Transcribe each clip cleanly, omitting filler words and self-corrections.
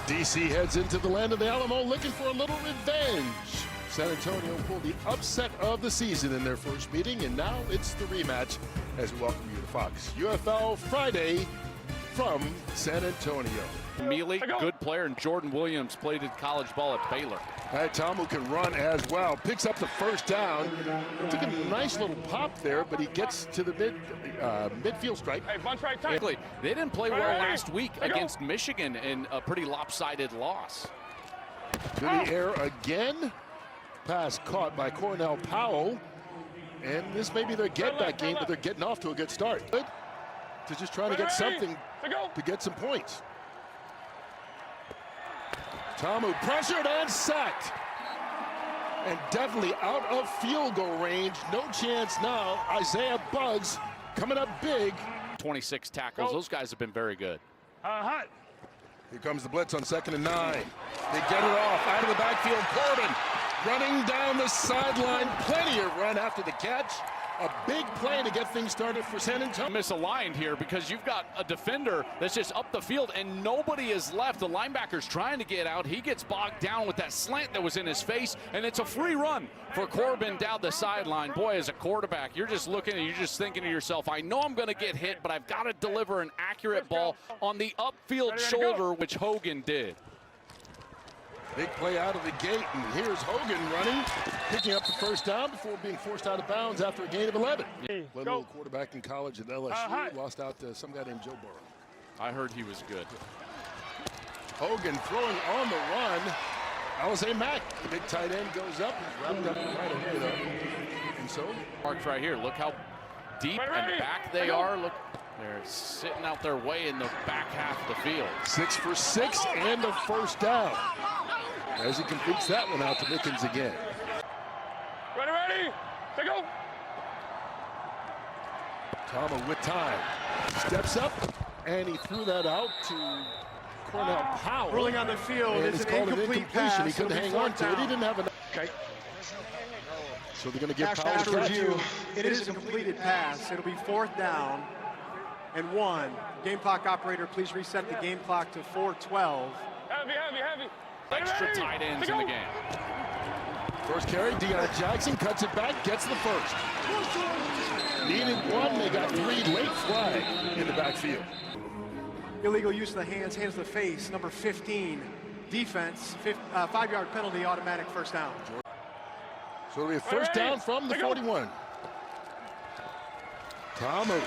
DC heads into the land of the Alamo looking for a little revenge. San Antonio pulled the upset of the season in their first meeting, and now it's the rematch as we welcome you to Fox UFL Friday from San Antonio. Mealy, good player, and Jordan Williams played in college ball at Baylor. Tomu can run as well. Picks up the first down. Took a nice little pop there, but he gets to the midfield stripe. Hey, bunch right tight. They didn't play well last week against Michigan in a pretty lopsided loss. To the air again. Pass caught by Cornell Powell. And this may be their get-back game, but they're getting off to a good start. Good to just trying to get something to get some points. Tomu pressured and sacked. And definitely out of field goal range. No chance now. Isaiah Buggs coming up big. 26 tackles. Those guys have been very good. Here comes the blitz on 2nd and 9. They get it off out of the backfield. Corbin running down the sideline. Plenty of run after the catch. A big play to get things started for San Antonio. Misaligned here because you've got a defender that's just up the field and nobody is left. The linebacker's trying to get out. He gets bogged down with that slant that was in his face, and it's a free run for Corbin down the sideline. Boy, as a quarterback, you're just looking and you're just thinking to yourself, I know I'm going to get hit, but I've got to deliver an accurate ball on the upfield shoulder, which Hogan did. Big play out of the gate, and here's Hogan running, picking up the first down before being forced out of bounds after a gain of 11. Played a little quarterback in college at LSU, lost out to some guy named Joe Burrow. I heard he was good. Hogan throwing on the run. Alizé Mack, the big tight end, goes up, wrapped up right away though. And so Marks right here. Look how deep and back they are. Look, they're sitting out their way in the back half of the field. 6 for 6 and a first down. As he completes that one out to Mickens again. Ready, go. Tomu with time. Steps up, and he threw that out to Cornell Powell. Rolling on the field, and it's it's an called an incomplete incompletion. pass. He couldn't hang on to it. He didn't have enough. Okay. So they're going to give Powell After the catch. review, it is a completed pass. It'll be 4th down and 1. Game clock operator, please reset the game clock to 4:12. Heavy. Extra tight ends in the game. First carry, Deion Jackson cuts it back, gets the first. Needed 1, they got 3, late flag in the backfield. Illegal use of the hands to the face, number 15. Defense, 5-yard penalty, automatic first down. So it'll be a first down from the 41. Tomu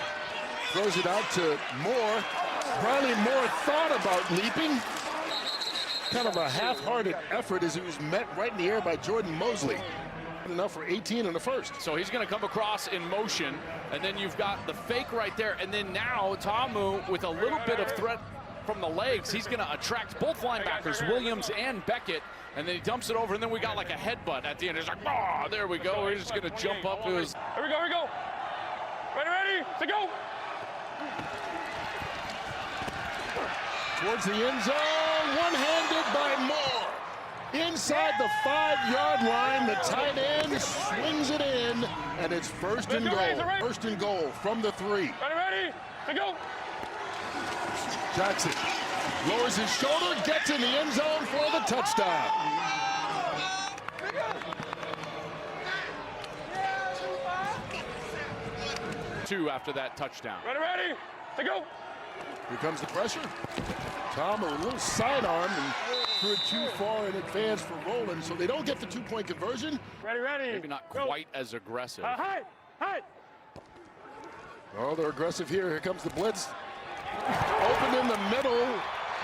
throws it out to Moore. Probably Moore thought about leaping. Kind of a half-hearted effort as he was met right in the air by Jordan Mosley. Enough for 18 and a first. So he's going to come across in motion, and then you've got the fake right there, and then now Tomu with a little bit of threat from the legs. He's going to attract both linebackers, Williams and Beckett, and then he dumps it over, and then we got like a headbutt at the end. It's like, oh, there we go. We're just going to jump up to his. Here we go. Ready, go. Towards the end zone, one-handed by Moore. Inside the 5-yard line, the tight end swings it in, and it's first and goal. First and goal from the 3. Ready, go. Jackson lowers his shoulder, gets in the end zone for the touchdown. Two after that touchdown. Ready, go. Here comes the pressure. Tomu a little sidearm and threw it too far in advance for Roland, so they don't get the 2-point conversion. Ready. Maybe not quite as aggressive. Hi. Oh, they're aggressive here. Here comes the blitz. Open in the middle,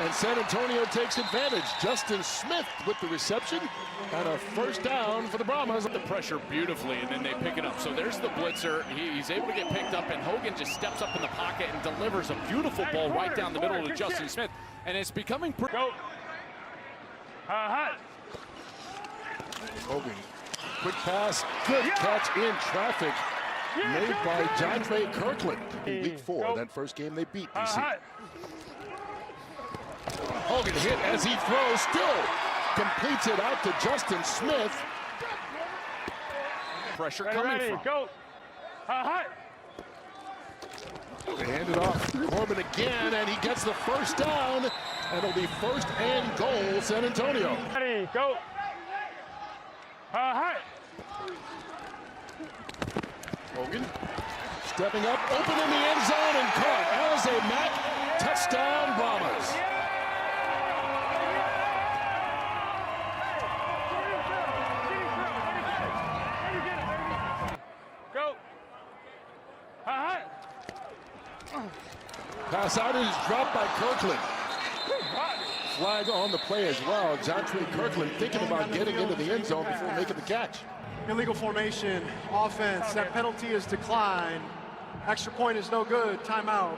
and San Antonio takes advantage. Justin Smith with the reception, and a first down for the Brahmas. The pressure beautifully, and then they pick it up. So there's the blitzer. He's able to get picked up, and Hogan just steps up in the pocket and delivers a beautiful ball right down the middle to Justin Smith. And it's becoming pretty. Go. Hogan, quick pass, good catch in traffic. Made by Jontre Kirkland in week 4. That first game they beat DC. Hogan hit as he throws, still completes it out to Justin Smith. Pressure coming from. Go. They hand it off to Corbin again, and he gets the first down and it'll be first and goal, San Antonio. Ready, go. Hut. Hogan stepping up, open in the end zone, and caught. Alize Mack, touchdown, Brahmas. Go. Hut. Pass out is dropped by Kirkland. Flag on the play as well. Jontre Kirkland thinking about getting into the end zone before making the catch. Illegal formation, offense. That penalty is declined. Extra point is no good. Timeout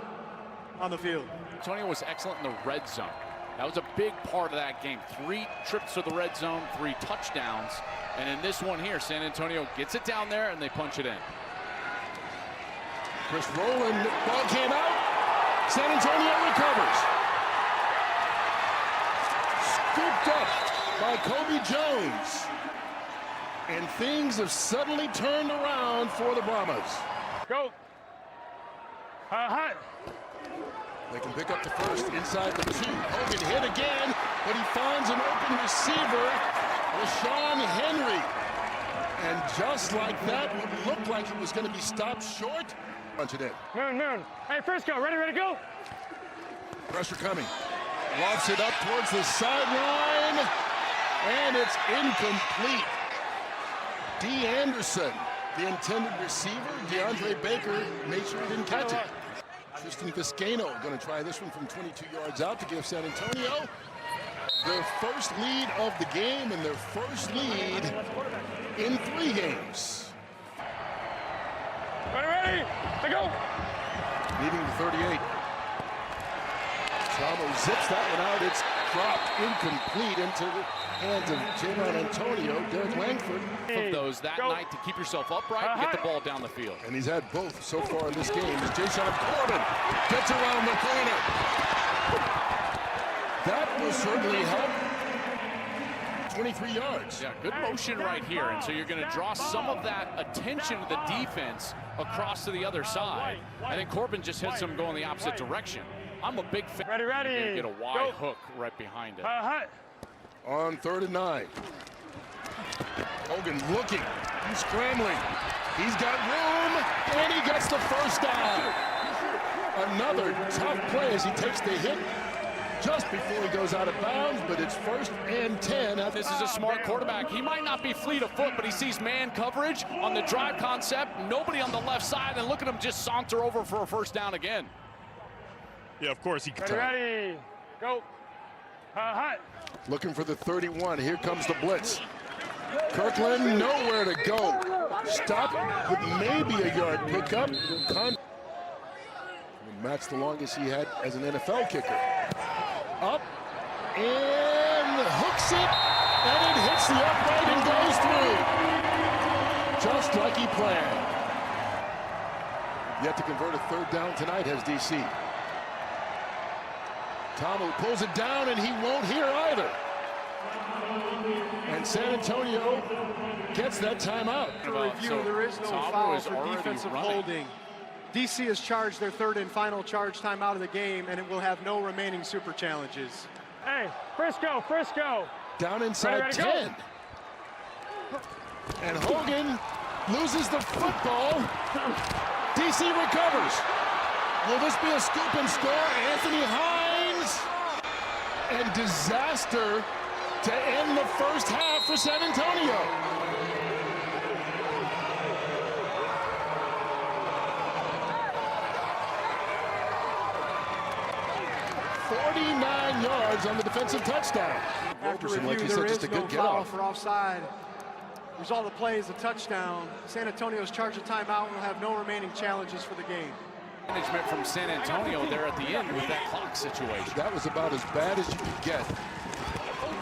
on the field. Antonio was excellent in the red zone. That was a big part of that game. 3 trips to the red zone, 3 touchdowns. And in this one here, San Antonio gets it down there and they punch it in. Chris Rowland, ball came out. San Antonio recovers. Scooped up by Kobe Jones. And things have suddenly turned around for the Brahmas. Go. Hut. They can pick up the first inside the 2. Hogan hit again, but he finds an open receiver, Rashawn Henry. And just like that, what looked like it was going to be stopped short, punch it in. Moon. Hey, Frisco, ready, go. Pressure coming. Lofts it up towards the sideline, and it's incomplete. D. Anderson, the intended receiver. DeAndre Baker made sure he didn't catch it. Tristan Viscano going to try this one from 22 yards out to give San Antonio their first lead of the game and their first lead in 3 games. Ready, go. Leading to 38. Tomo zips that one out. It's dropped incomplete into the hands of Jaylon Antonio. Derek Langford. Of those that night to keep yourself upright and get the ball down the field. And he's had both so far in this game. As Jason Corbin gets around the corner. That will certainly help. 23 yards. Yeah, good motion right here. And so you're going to draw some of that attention to the defense across to the other side. I think Corbin just hits him going the opposite direction. I'm a big fan. Ready. You're going to get a wide hook right behind it. Hut. On 3rd and 9. Hogan looking. He's scrambling. He's got room, and he gets the first down. Another tough play as he takes the hit just before he goes out of bounds, but it's 1st and 10. This is a smart quarterback. He might not be fleet of foot, but he sees man coverage on the drive concept. Nobody on the left side, and look at him just saunter over for a first down again. Yeah, of course he can. Ready, go. Hut. Looking for the 31. Here comes the blitz. Kirkland nowhere to go. Stop with maybe a yard pickup. Match the longest he had as an NFL kicker. Up and hooks it, and it hits the upright and goes through. Just like he planned. Yet to convert a 3rd down tonight has DC. Tomo pulls it down, and he won't hear either. And San Antonio gets that timeout. Review, there is no foul for defensive holding. DC has charged their 3rd and final charge timeout of the game, and it will have no remaining super challenges. Hey, Frisco. Down inside Ready, 10. And Hogan loses the football. DC recovers. Will this be a scoop and score? Anthony Hines. And disaster to end the first half for San Antonio. Yards on the defensive touchdown. After Roberson, review, like you there said, is just a no good foul get-off. for offside. Result of the play is a touchdown. San Antonio's charged a timeout and will have no remaining challenges for the game. Management from San Antonio there at the end with that clock situation. That was about as bad as you could get.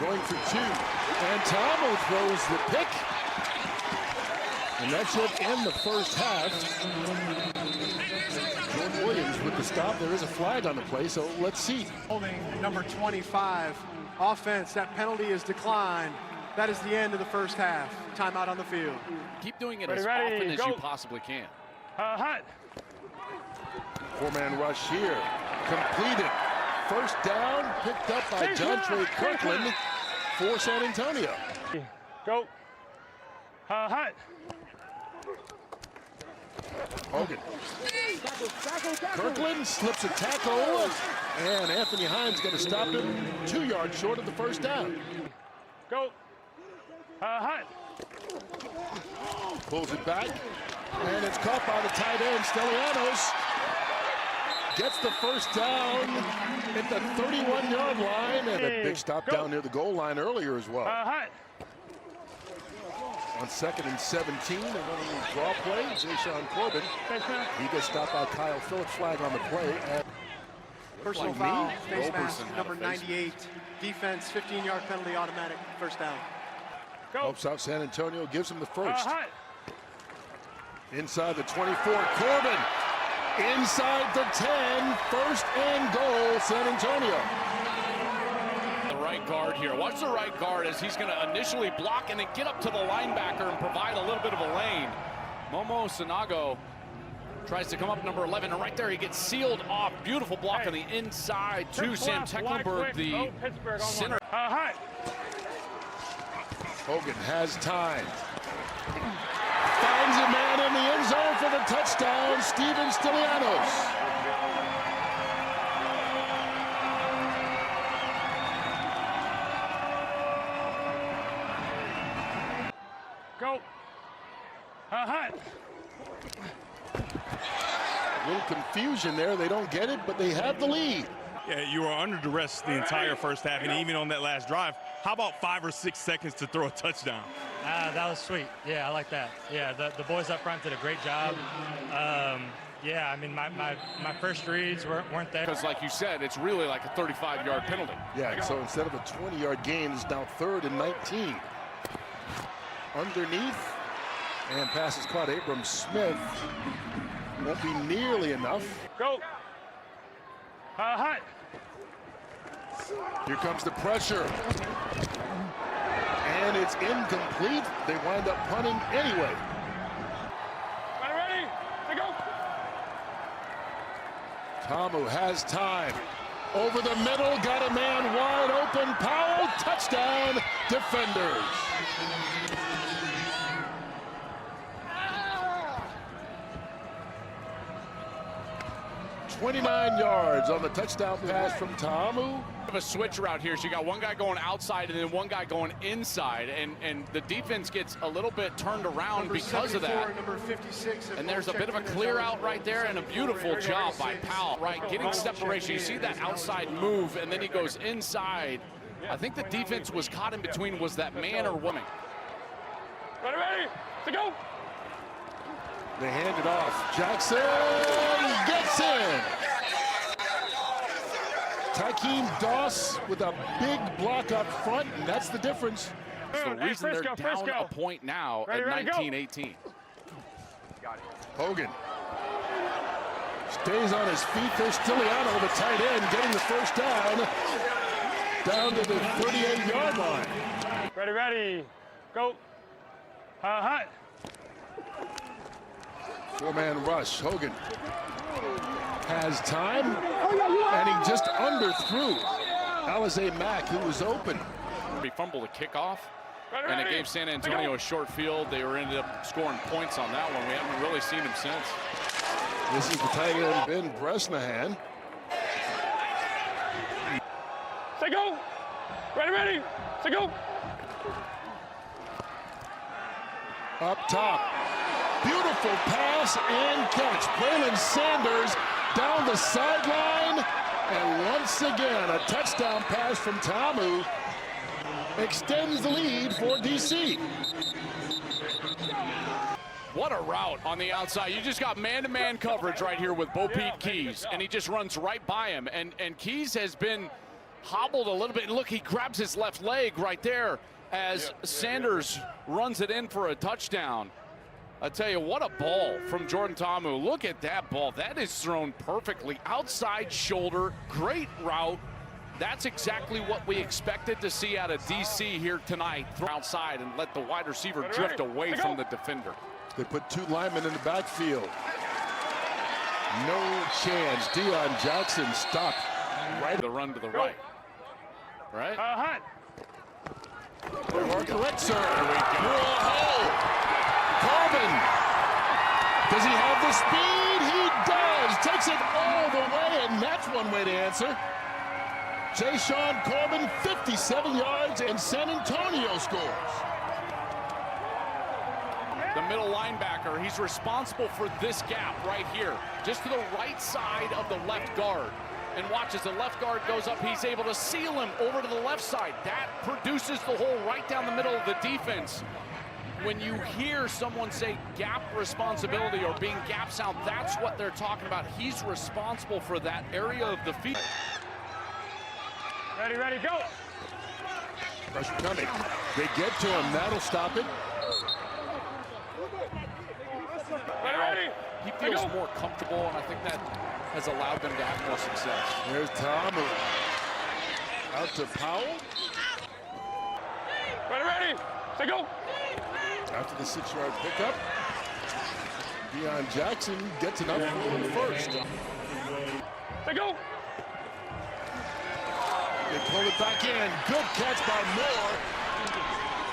Going for 2. And Tomo throws the pick. And that should end the first half. Jordan Williams with the stop. There is a flag on the play, so let's see. Holding number 25. Offense, that penalty is declined. That is the end of the first half. Timeout on the field. Keep doing it Ready, as ready, often as go. you possibly can. Hut. 4-man rush here. Completed. first down picked up by John Trey Kirkland for San Antonio. Go. Hut. Hogan. Kirkland slips a tackle, and Anthony Hines going to stop him 2 yards short of the first down. Go. Hut. Pulls it back, and it's caught by the tight end, Stelianos. Gets the first down at the 31-yard line, and a big stop down near the goal line earlier as well. Hut. On 2nd and 17, they're running a draw play. Jayshon Corbin, he gets stopped by Kyle Phillips, flag on the play. Personal foul, face mask, number 98. Defense, 15-yard penalty, automatic, first down. Go. Helps out San Antonio, gives him the first. Inside the 24, Corbin. Inside the 10, first and goal, San Antonio. The right guard here. Watch the right guard as he's going to initially block and then get up to the linebacker and provide a little bit of a lane. Momo Sanago tries to come up number 11, and right there he gets sealed off. Beautiful block on the inside to Sam Tecklenburg, the center. Hogan has time. Finds a man in the end zone for the touchdown, Steven Stelianos. Go. A little confusion there. They don't get it, but they have the lead. Yeah, you were under duress the entire first half, and even on that last drive. How about 5 or 6 seconds to throw a touchdown? That was sweet. Yeah, I like that. Yeah, the boys up front did a great job. Yeah, I mean, my first reads weren't there. Because like you said, it's really like a 35-yard penalty. Yeah, so instead of a 20-yard gain, it's now 3rd and 19. Underneath, and pass is caught. Abram Smith. Won't be nearly enough. Go. Hut. Here comes the pressure. And it's incomplete. They wind up punting anyway. Ready? Go. Tamu has time. Over the middle, got a man wide open. Powell, touchdown, Defenders. 29 yards on the touchdown pass from Tamu. A switch route here, so you got one guy going outside and then one guy going inside, and the defense gets a little bit turned around because of that. Number 56, and there's a bit of a clear out right there, and a beautiful job by Powell, right, getting separation. You see that outside move, and then he goes inside. I think the defense was caught in between. Was that man or woman? Ready? To go. They hand it off. Jackson gets in. Tykeem Doss with a big block up front, and that's the difference. It's the reason they're down a point now at 19-18. Hogan stays on his feet. There's Stiliano, the tight end, getting the first down to the 38-yard line. Ready, go. Hut. Four-man rush. Hogan has time, and he just underthrew Alize Mack, who was open. He fumbled a kickoff, and it gave San Antonio a short field. They ended up scoring points on that one. We haven't really seen him since. This is the tight end, Ben Bresnahan. Say go. Ready. Say go. Up top. Beautiful pass and catch. Braylon Sanders down the sideline. And once again, a touchdown pass from Tamu extends the lead for DC. What a route on the outside. You just got man-to-man coverage right here with Bo Pete Keys, and he just runs right by him. And Keys has been hobbled a little bit. And look, he grabs his left leg right there as Sanders runs it in for a touchdown. I tell you, what a ball from Jordan Tamu. Look at that ball. That is thrown perfectly. Outside shoulder, great route. That's exactly what we expected to see out of DC here tonight. Throw outside and let the wide receiver drift away from the defender. They put two linemen in the backfield. No chance. Deion Jackson stopped right. The run to the right. Right? Hunt. You are correct, sir. There we go. Through a hole. Corbin. Does he have the speed? He does. Takes it all the way, and that's one way to answer. Sean Corbin, 57 yards, and San Antonio scores. The middle linebacker, he's responsible for this gap right here, just to the right side of the left guard. And watch as the left guard goes up, he's able to seal him over to the left side. That produces the hole right down the middle of the defense. When you hear someone say gap responsibility or being gap sound, that's what they're talking about. He's responsible for that area of the field. Ready, ready, go. Pressure coming. They get to him. That'll stop it. Ready, ready. He feels more comfortable, and I think that has allowed them to have more success. There's Tom. Out to Powell. Ready, ready. Say go. After the 6-yard pickup, Deion Jackson gets enough for the first. Say go. They pull it back in. Good catch by Moore.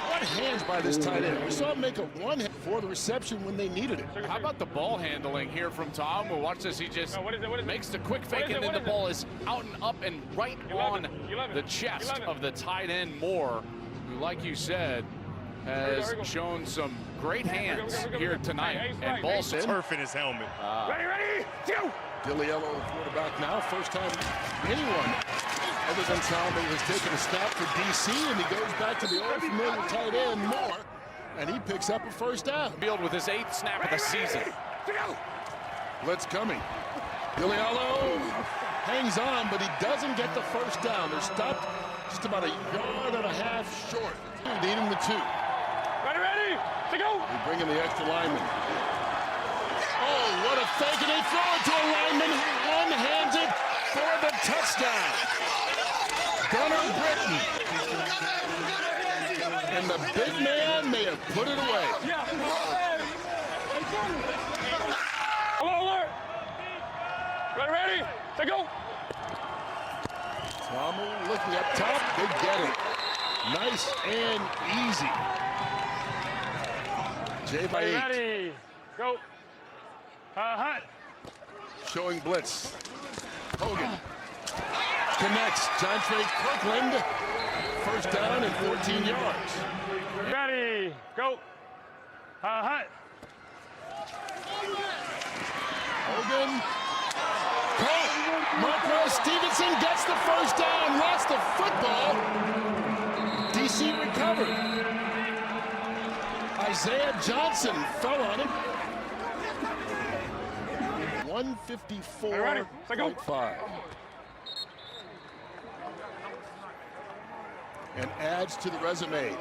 What hands by this tight end. We saw him make a one-hand for the reception when they needed it. How about the ball handling here from Tom? Well, watch this. He just makes the quick fake, and then the ball is out and up and right on the chest of the tight end Moore, who, like you said, has shown some great hands here tonight. And ball Turf in his helmet. Ready, ready, go. Diliello, quarterback now. First time anyone other than Salmi has taken a snap for DC, and he goes back to the old familiar tight end Moore, and he picks up a first down. Field with his 8th snap of the season. Blitz coming. Diliello hangs on, but he doesn't get the first down. They're stopped just about 1.5 yards short. Needing the 2. Ready, ready, to go. They bring in the extra lineman. Oh, what a fake, and they throw it to a lineman who one-hands it for the touchdown. Gunnar Britton. And the big man may have put it away. Hello, alert. Ready, ready, to go. Tommel looking up top, they get it. Nice and easy. Jay by 8. Ready, go. Hunt. Showing blitz. Hogan connects. Jontre Kirkland. First down and 14 yards. Ready, go. Hunt. Hogan. Caught. Marco Stevenson gets the first down. Lost the football. DC recovered. Isaiah Johnson fell on him. 154.5. And adds to the resume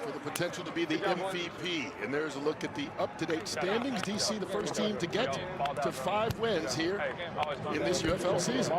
for the potential to be the MVP. And there's a look at the up-to-date standings. DC, the first team to get to 5 wins here in this UFL season.